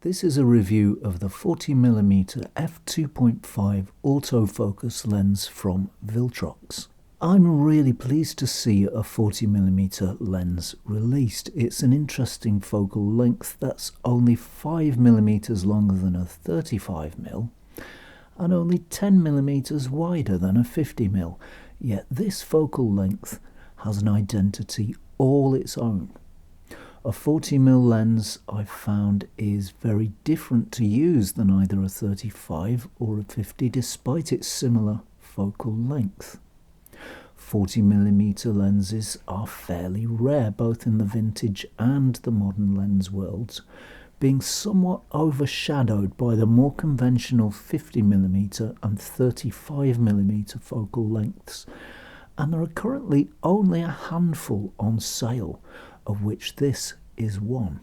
This is a review of the 40mm f2.5 autofocus lens from Viltrox. I'm really pleased to see a 40mm lens released. It's an interesting focal length that's only 5mm longer than a 35mm and only 10mm wider than a 50mm, yet this focal length has an identity all its own. A 40mm lens, I've found, is very different to use than either a 35 or a 50 despite its similar focal length. 40mm lenses are fairly rare both in the vintage and the modern lens worlds, being somewhat overshadowed by the more conventional 50mm and 35mm focal lengths, and there are currently only a handful on sale, of which this is one.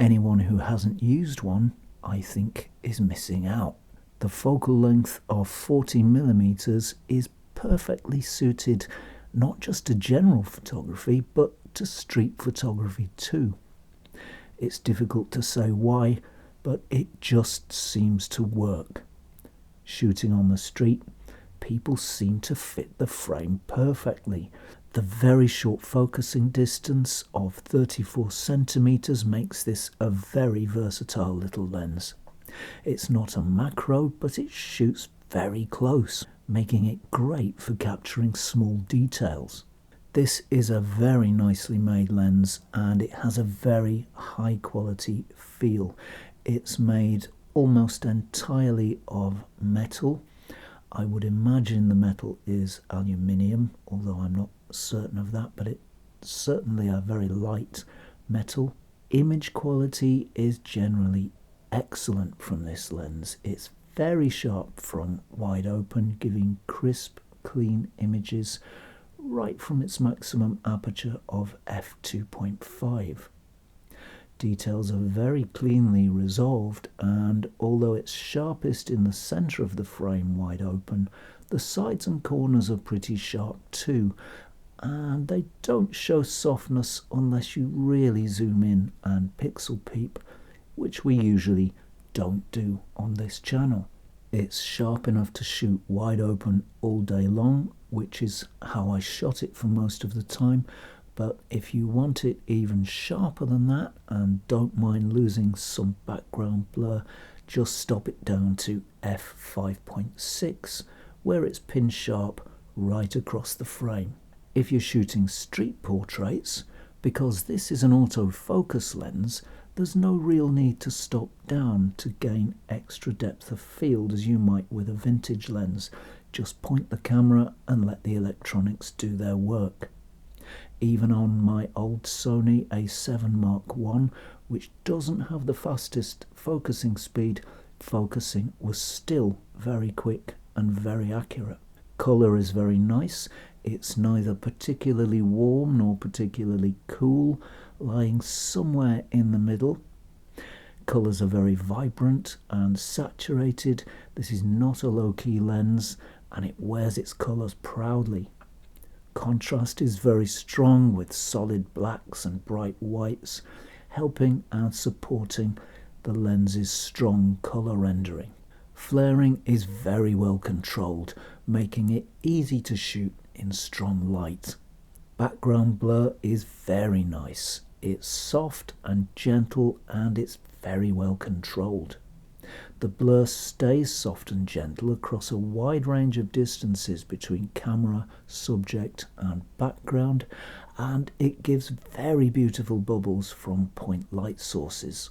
Anyone who hasn't used one, I think, is missing out. The focal length of 40mm is perfectly suited not just to general photography but to street photography too. It's difficult to say why, but it just seems to work. Shooting on the street, people seem to fit the frame perfectly. The very short focusing distance of 34 centimeters makes this a very versatile little lens. It's not a macro, but it shoots very close, making it great for capturing small details. This is a very nicely made lens and it has a very high quality feel. It's made almost entirely of metal. I would imagine the metal is aluminium, although I'm not certain of that, but it's certainly a very light metal. Image quality is generally excellent from this lens. It's very sharp from wide open, giving crisp, clean images right from its maximum aperture of f2.5. Details are very cleanly resolved, and although it's sharpest in the centre of the frame wide open, the sides and corners are pretty sharp too, and they don't show softness unless you really zoom in and pixel peep, which we usually don't do on this channel. It's sharp enough to shoot wide open all day long, which is how I shot it for most of the time, but if you want it even sharper than that and don't mind losing some background blur, just stop it down to f5.6, where it's pin sharp right across the frame. If you're shooting street portraits, because this is an autofocus lens, there's no real need to stop down to gain extra depth of field as you might with a vintage lens. Just point the camera and let the electronics do their work. Even on my old Sony A7 Mark I, which doesn't have the fastest focusing speed, focusing was still very quick and very accurate. Colour is very nice. It's neither particularly warm nor particularly cool, lying somewhere in the middle. Colours are very vibrant and saturated. This is not a low-key lens and it wears its colours proudly. Contrast is very strong with solid blacks and bright whites, helping and supporting the lens's strong colour rendering. Flaring is very well controlled, making it easy to shoot in strong light. Background blur is very nice. It's soft and gentle and it's very well controlled. The blur stays soft and gentle across a wide range of distances between camera, subject and background, and it gives very beautiful bubbles from point light sources.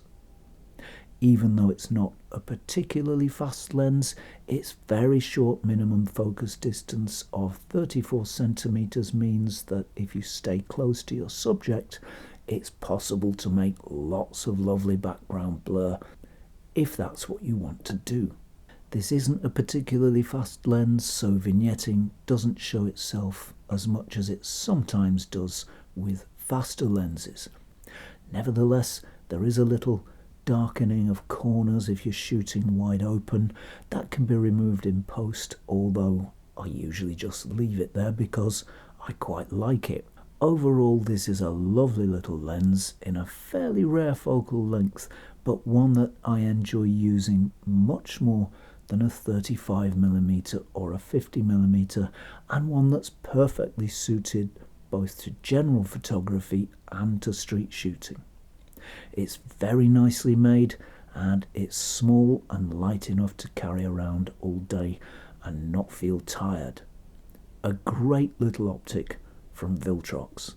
Even though it's not a particularly fast lens, its very short minimum focus distance of 34 centimeters means that if you stay close to your subject, it's possible to make lots of lovely background blur if that's what you want to do. This isn't a particularly fast lens, so vignetting doesn't show itself as much as it sometimes does with faster lenses. Nevertheless, there is a little darkening of corners if you're shooting wide open. That can be removed in post, although I usually just leave it there because I quite like it. Overall, this is a lovely little lens in a fairly rare focal length, but one that I enjoy using much more than a 35mm or a 50mm, and one that's perfectly suited both to general photography and to street shooting. It's very nicely made, and it's small and light enough to carry around all day and not feel tired. A great little optic from Viltrox.